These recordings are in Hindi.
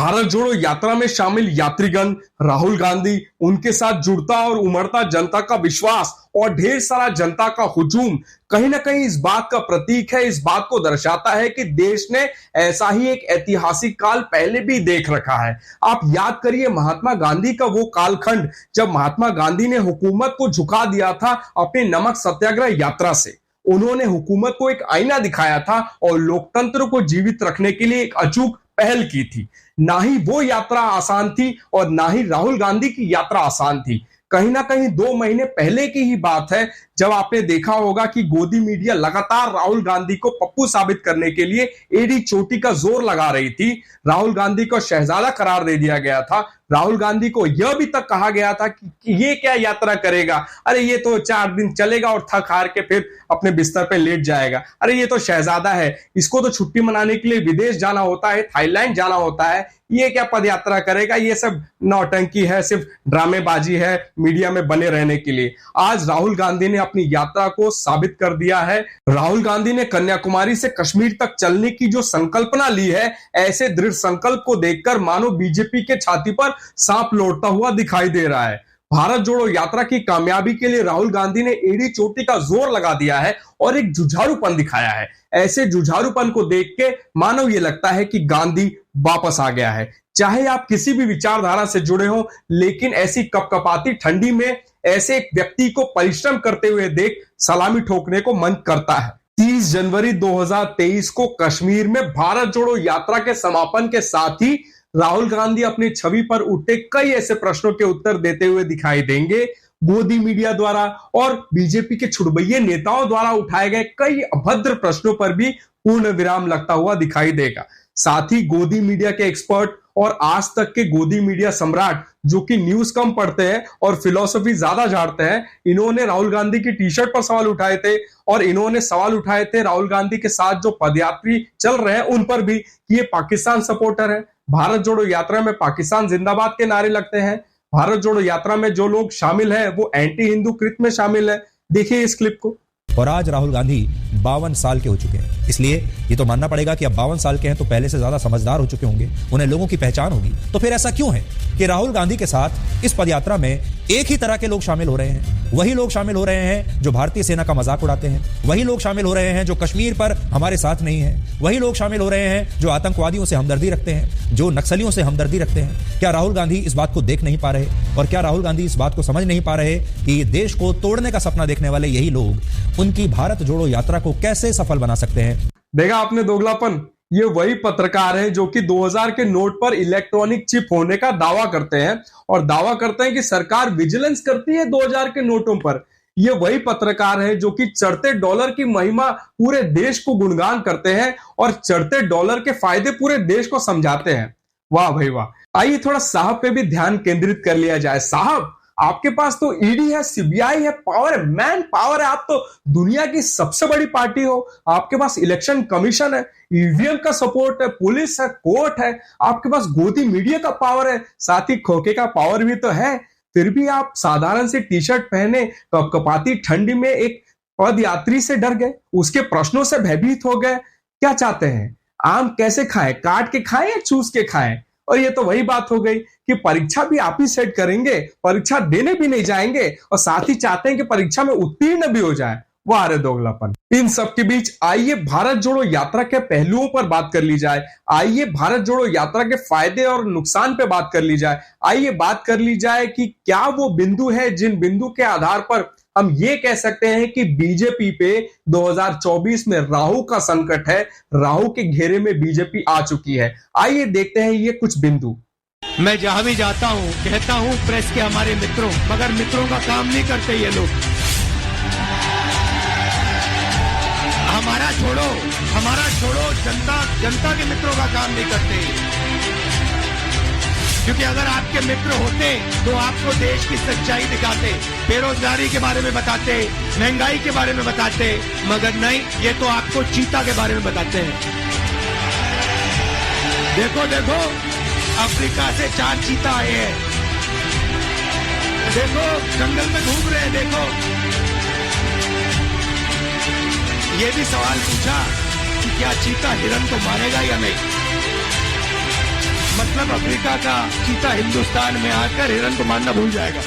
भारत जोड़ो यात्रा में शामिल यात्रीगण, राहुल गांधी, उनके साथ जुड़ता और उमड़ता जनता का विश्वास और ढेर सारा जनता का हुजूम कहीं ना कहीं इस बात का प्रतीक है, इस बात को दर्शाता है कि देश ने ऐसा ही एक ऐतिहासिक काल पहले भी देख रखा है। आप याद करिए महात्मा गांधी का वो कालखंड जब महात्मा गांधी ने हुकूमत को झुका दिया था अपनी नमक सत्याग्रह यात्रा से। उन्होंने हुकूमत को एक आईना दिखाया था और लोकतंत्र को जीवित रखने के लिए एक अचूक पहल की थी। ना ही वो यात्रा आसान थी और ना ही राहुल गांधी की यात्रा आसान थी। कहीं ना कहीं 2 महीने पहले की ही बात है जब आपने देखा होगा कि गोदी मीडिया लगातार राहुल गांधी को पप्पू साबित करने के लिए एड़ी चोटी का जोर लगा रही थी। राहुल गांधी को शहजादा करार दे दिया गया था। राहुल गांधी को यह भी तक कहा गया था कि ये क्या यात्रा करेगा, अरे ये तो 4 दिन चलेगा और थक हार के फिर अपने बिस्तर पे लेट जाएगा, अरे ये तो शहजादा है, इसको तो छुट्टी मनाने के लिए विदेश जाना होता है, थाईलैंड जाना होता है, ये क्या पद यात्रा करेगा, ये सब नौटंकी है, सिर्फ ड्रामेबाजी है मीडिया में बने रहने के लिए। आज राहुल गांधी ने अपनी यात्रा को साबित कर दिया है। राहुल गांधी ने कन्याकुमारी से कश्मीर तक चलने की जो संकल्पना ली है, ऐसे दृढ़ संकल्प को देखकर मानो बीजेपी के छाती पर सांप लौटता हुआ दिखाई दे रहा है। भारत जोड़ो यात्रा की कामयाबी के लिए राहुल गांधी ने एड़ी चोटी का जोर लगा दिया है और एक जुझारूपन दिखाया है। ऐसे जुझारूपन को देख के मानो ये लगता है कि गांधी वापस आ गया है। चाहे आप किसी भी विचारधारा से जुड़े हो, लेकिन ऐसी कपकपाती ठंडी में ऐसे एक व्यक्ति को परिश्रम करते हुए देख सलामी ठोकने को मन करता है। 30 जनवरी 2023 को कश्मीर में भारत जोड़ो यात्रा के समापन के साथ ही राहुल गांधी अपनी छवि पर उठे कई ऐसे प्रश्नों के उत्तर देते हुए दिखाई देंगे। गोदी मीडिया द्वारा और बीजेपी के छुड़बैये नेताओं द्वारा उठाए गए कई अभद्र प्रश्नों पर भी पूर्ण विराम लगता हुआ दिखाई देगा। साथ ही गोदी मीडिया के एक्सपर्ट और आज तक के गोदी मीडिया सम्राट जो कि न्यूज कम पढ़ते हैं और फिलॉसफी ज्यादा झाड़ते हैं, इन्होंने राहुल गांधी की टी शर्ट पर सवाल उठाए थे और इन्होंने सवाल उठाए थे राहुल गांधी के साथ जो पदयात्री चल रहे हैं उन पर भी कि ये पाकिस्तान सपोर्टर है। भारत जोड़ो यात्रा में पाकिस्तान जिंदाबाद के नारे लगते हैं। भारत जोड़ो यात्रा में जो लोग शामिल हैं वो एंटी हिंदू कृत्य में शामिल है। देखिए इस क्लिप को। और आज राहुल गांधी 52 साल के हो चुके हैं, इसलिए ये तो मानना पड़ेगा कि अब 52 साल के हैं तो पहले से ज्यादा समझदार हो चुके होंगे, उन्हें लोगों की पहचान होगी। तो फिर ऐसा क्यों है कि राहुल गांधी के साथ इस पदयात्रा में एक ही तरह के लोग शामिल हो रहे हैं? वही लोग शामिल हो रहे हैं जो भारतीय सेना का मजाक उड़ाते हैं, वही लोग शामिल हो रहे हैं जो कश्मीर पर हमारे साथ नहीं है, वही लोग शामिल हो रहे हैं जो आतंकवादियों से हमदर्दी रखते हैं, जो नक्सलियों से हमदर्दी रखते हैं। क्या राहुल गांधी इस बात को देख नहीं पा रहे और क्या राहुल गांधी इस बात को समझ नहीं पा रहे कि देश को तोड़ने का सपना देखने वाले यही लोग उनकी भारत जोड़ो यात्रा को कैसे सफल बना सकते हैं? देखा आपने दोगलापन। ये वही पत्रकार हैं जो कि 2000 के नोट पर इलेक्ट्रॉनिक चिप होने का दावा करते हैं और दावा करते हैं कि सरकार विजिलेंस करती है 2000 के नोटों पर। ये वही पत्रकार हैं जो कि चढ़ते डॉलर की महिमा पूरे देश को गुणगान करते हैं और चढ़ते डॉलर के फायदे पूरे देश को समझाते हैं। वाह भाई वाह। आइए थोड़ा साहब पे भी ध्यान केंद्रित कर लिया जाए। साहब, आपके पास तो ईडी है, सीबीआई है, पावर है, मैन पावर है, आप तो दुनिया की सबसे बड़ी पार्टी हो। आपके पास इलेक्शन कमीशन है, ईवीएम का सपोर्ट है, पुलिस है, कोर्ट है, आपके पास गोदी मीडिया का पावर है, साथ ही खोखे का पावर भी तो है। फिर भी आप साधारण सी टी शर्ट पहने कपकपाती ठंडी में एक पद यात्री से डर गए, उसके प्रश्नों से भयभीत हो गए। क्या चाहते हैं? आम कैसे खाएं, काट के खाएं या चूस के खाएं? और ये तो वही बात हो गई कि परीक्षा भी आप ही सेट करेंगे, परीक्षा देने भी नहीं जाएंगे और साथ ही चाहते हैं कि परीक्षा में उत्तीर्ण भी हो जाए। वाह रे दोगलापन। इन सब के बीच आइए भारत जोड़ो यात्रा के पहलुओं पर बात कर ली जाए। आइए भारत जोड़ो यात्रा के फायदे और नुकसान पे बात कर ली जाए। आइए बात कर ली जाए कि क्या वो बिंदु है जिन बिंदु के आधार पर हम ये कह सकते हैं कि बीजेपी पे 2024 में राहु का संकट है, राहु के घेरे में बीजेपी आ चुकी है। आइए देखते हैं ये कुछ बिंदु। मैं जहां भी जाता हूं कहता हूं प्रेस के हमारे मित्रों, मगर मित्रों का काम नहीं करते ये लोग। हमारा छोड़ो, जनता के मित्रों का काम नहीं करते। क्योंकि अगर आपके मित्र होते तो आपको देश की सच्चाई दिखाते, बेरोजगारी के बारे में बताते, महंगाई के बारे में बताते, मगर नहीं, ये तो आपको चीता के बारे में बताते हैं। देखो देखो, अफ्रीका से 4 चीता आए हैं, देखो जंगल में घूम रहे हैं। देखो ये भी सवाल पूछा कि क्या चीता हिरन को मारेगा या नहीं। मतलब अफ्रीका का चीता हिंदुस्तान में आकर हिरन को मारना भूल जाएगा।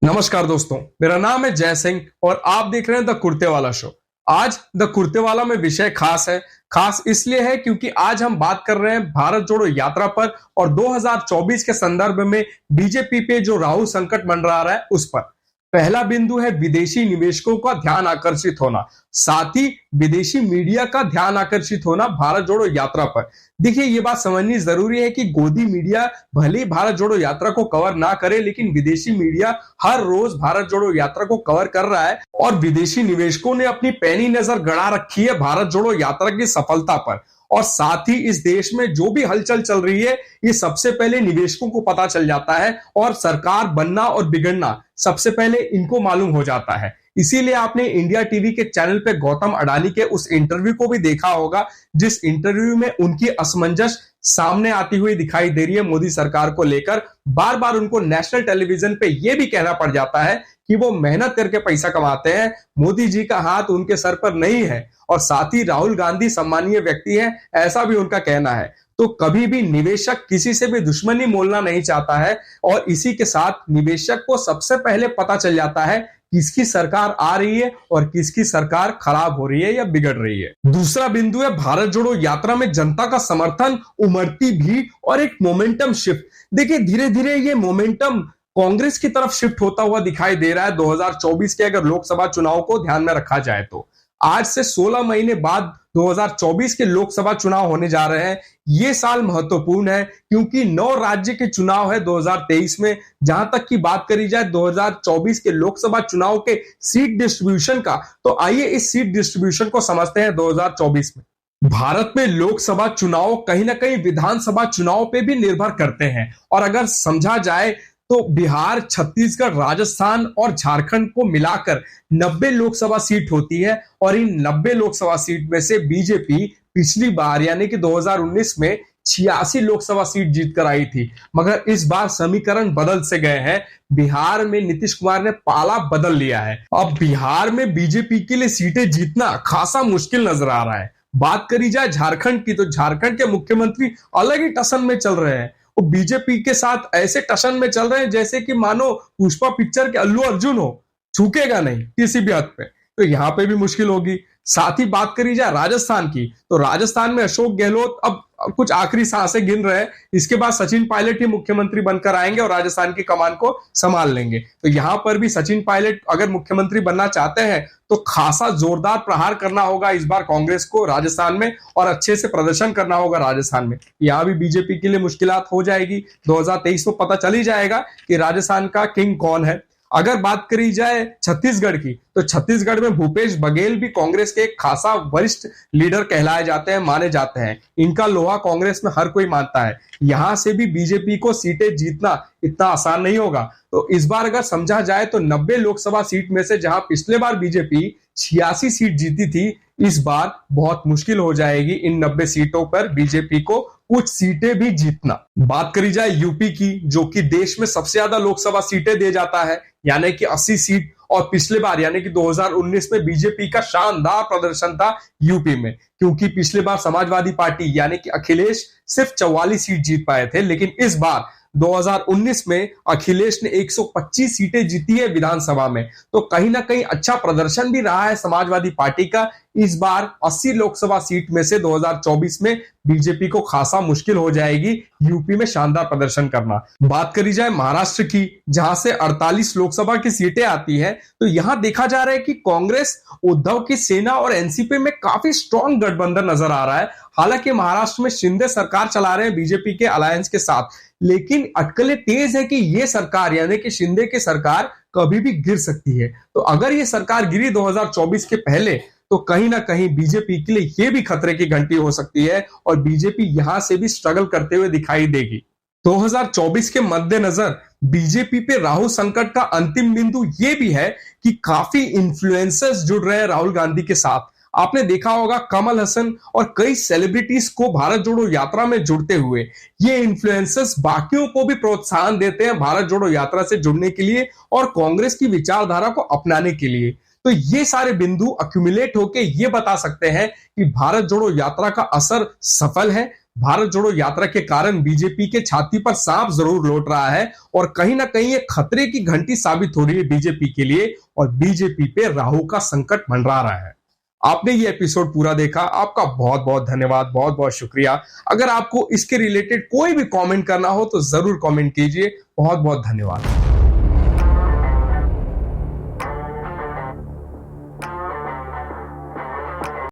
नमस्कार दोस्तों, मेरा नाम है जय सिंह और आप देख रहे हैं द कुर्तेवाला शो। आज द कुर्तेवाला में विषय खास है। खास इसलिए है क्योंकि आज हम बात कर रहे हैं भारत जोड़ो यात्रा पर और 2024 के संदर्भ में बीजेपी पे जो राहुल संकट मंडरा रहा है उस पर। पहला बिंदु है विदेशी निवेशकों का ध्यान आकर्षित होना, साथ ही विदेशी मीडिया का ध्यान आकर्षित होना भारत जोड़ो यात्रा पर। देखिए, ये बात समझनी जरूरी है कि गोदी मीडिया भले ही भारत जोड़ो यात्रा को कवर ना करे, लेकिन विदेशी मीडिया हर रोज भारत जोड़ो यात्रा को कवर कर रहा है और विदेशी निवेशकों ने अपनी पैनी नजर गड़ा रखी है भारत जोड़ो यात्रा की सफलता पर। और साथ ही इस देश में जो भी हलचल चल रही है, ये सबसे पहले निवेशकों को पता चल जाता है और सरकार बनना और बिगड़ना सबसे पहले इनको मालूम हो जाता है। इसीलिए आपने इंडिया टीवी के चैनल पे गौतम अडानी के उस इंटरव्यू को भी देखा होगा, जिस इंटरव्यू में उनकी असमंजस सामने आती हुई दिखाई दे रही है मोदी सरकार को लेकर। बार बार उनको नेशनल टेलीविजन पे यह भी कहना पड़ जाता है कि वो मेहनत करके पैसा कमाते हैं, मोदी जी का हाथ उनके सर पर नहीं है और साथ ही राहुल गांधी सम्मानीय व्यक्ति हैं, ऐसा भी उनका कहना है। तो कभी भी निवेशक किसी से भी दुश्मनी मोलना नहीं चाहता है और इसी के साथ निवेशक को सबसे पहले पता चल जाता है किसकी सरकार आ रही है और किसकी सरकार खराब हो रही है या बिगड़ रही है। दूसरा बिंदु है भारत जोड़ो यात्रा में जनता का समर्थन, उमड़ती भीड़ और एक मोमेंटम शिफ्ट। देखिए, धीरे धीरे ये मोमेंटम कांग्रेस की तरफ शिफ्ट होता हुआ दिखाई दे रहा है 2024 के अगर लोकसभा चुनाव को ध्यान में रखा जाए तो। आज से 16 महीने बाद 2024 के लोकसभा चुनाव होने जा रहे हैं। ये साल महत्वपूर्ण है क्योंकि 9 राज्य के चुनाव है 2023 में। जहां तक की बात करी जाए 2024 के लोकसभा चुनाव के सीट डिस्ट्रीब्यूशन का, तो आइए इस सीट डिस्ट्रीब्यूशन को समझते हैं 2024 में। भारत में लोकसभा चुनाव कहीं ना कहीं विधानसभा चुनाव पे भी निर्भर करते हैं और अगर समझा जाए तो बिहार, छत्तीसगढ़, राजस्थान और झारखंड को मिलाकर 90 लोकसभा सीट होती है और इन 90 लोकसभा सीट में से बीजेपी पिछली बार यानी कि 2019 में 86 लोकसभा सीट जीत कर आई थी। मगर इस बार समीकरण बदल से गए हैं। बिहार में नीतीश कुमार ने पाला बदल लिया है। अब बिहार में बीजेपी के लिए सीटें जीतना खासा मुश्किल नजर आ रहा है। बात करी जाए झारखंड की, तो झारखंड के मुख्यमंत्री अलग ही टसन में चल रहे हैं। वो बीजेपी के साथ ऐसे टशन में चल रहे हैं जैसे कि मानो पुष्पा पिक्चर के अल्लू अर्जुन हो, झुकेगा नहीं किसी भी हद पे। तो यहां पे भी मुश्किल होगी। साथ ही बात करी जाए राजस्थान की, तो राजस्थान में अशोक गहलोत अब कुछ आखिरी सांसें गिन रहे हैं। इसके बाद सचिन पायलट ही मुख्यमंत्री बनकर आएंगे और राजस्थान की कमान को संभाल लेंगे। तो यहां पर भी सचिन पायलट अगर मुख्यमंत्री बनना चाहते हैं तो खासा जोरदार प्रहार करना होगा इस बार कांग्रेस को राजस्थान में और अच्छे से प्रदर्शन करना होगा राजस्थान में। यहां भी बीजेपी के लिए मुश्किलात हो जाएगी। 2023 में पता चल ही जाएगा कि राजस्थान का किंग कौन है। अगर बात करी जाए छत्तीसगढ़ की, तो छत्तीसगढ़ में भूपेश बघेल भी कांग्रेस के एक खासा वरिष्ठ लीडर कहलाए जाते हैं, माने जाते हैं। इनका लोहा कांग्रेस में हर कोई मानता है। यहां से भी बीजेपी को सीटें जीतना इतना आसान नहीं होगा। तो इस बार अगर समझा जाए तो 90 लोकसभा सीट में से जहां पिछले बार बीजेपी 86 सीट जीती थी, इस बार बहुत मुश्किल हो जाएगी इन 90 सीटों पर बीजेपी को कुछ सीटें भी जीतना। बात करी जाए यूपी की, जो कि देश में सबसे ज्यादा लोकसभा सीटें दे जाता है, यानी कि 80 सीट। और पिछले बार यानी कि 2019 में बीजेपी का शानदार प्रदर्शन था यूपी में, क्योंकि पिछले बार समाजवादी पार्टी यानी कि अखिलेश सिर्फ 44 सीट जीत पाए थे, लेकिन इस बार 2019 में अखिलेश ने 125 सीटें जीती है विधानसभा में। तो कहीं ना कहीं अच्छा प्रदर्शन भी रहा है समाजवादी पार्टी का। इस बार 80 लोकसभा सीट में से 2024 में बीजेपी को खासा मुश्किल हो जाएगी यूपी में शानदार प्रदर्शन करना। बात करी जाए महाराष्ट्र की, जहां से 48 लोकसभा की सीटें आती हैं, तो यहां देखा जा रहा है कि कांग्रेस, उद्धव की सेना और एनसीपी में काफी स्ट्रॉन्ग गठबंधन नजर आ रहा है। हालांकि महाराष्ट्र में शिंदे सरकार चला रहे हैं बीजेपी के अलायंस के साथ, लेकिन अटकलें तेज है कि ये सरकार यानी कि शिंदे की सरकार कभी भी गिर सकती है। तो अगर ये सरकार गिरी 2024 के पहले, तो कहीं ना कहीं बीजेपी के लिए ये भी खतरे की घंटी हो सकती है और बीजेपी यहां से भी स्ट्रगल करते हुए दिखाई देगी। 2024 के मद्देनजर बीजेपी पे राहुल संकट का अंतिम बिंदु ये भी है कि काफी इन्फ्लुएंसर्स जुड़ रहे हैं राहुल गांधी के साथ। आपने देखा होगा कमल हसन और कई सेलिब्रिटीज को भारत जोड़ो यात्रा में जुड़ते हुए। ये इन्फ्लुएंसर्स बाकियों को भी प्रोत्साहन देते हैं भारत जोड़ो यात्रा से जुड़ने के लिए और कांग्रेस की विचारधारा को अपनाने के लिए। तो ये सारे बिंदु अक्यूमुलेट होके ये बता सकते हैं कि भारत जोड़ो यात्रा का असर सफल है, भारत जोड़ो यात्रा के कारण बीजेपी के छाती पर सांप जरूर लौट रहा है और कहीं ना कहीं ये खतरे की घंटी साबित हो रही है बीजेपी के लिए और बीजेपी पे राहु का संकट मंडरा रहा है। आपने ये एपिसोड पूरा देखा, आपका बहुत बहुत धन्यवाद, बहुत बहुत शुक्रिया। अगर आपको इसके रिलेटेड कोई भी कमेंट करना हो तो जरूर कमेंट कीजिए। बहुत बहुत धन्यवाद।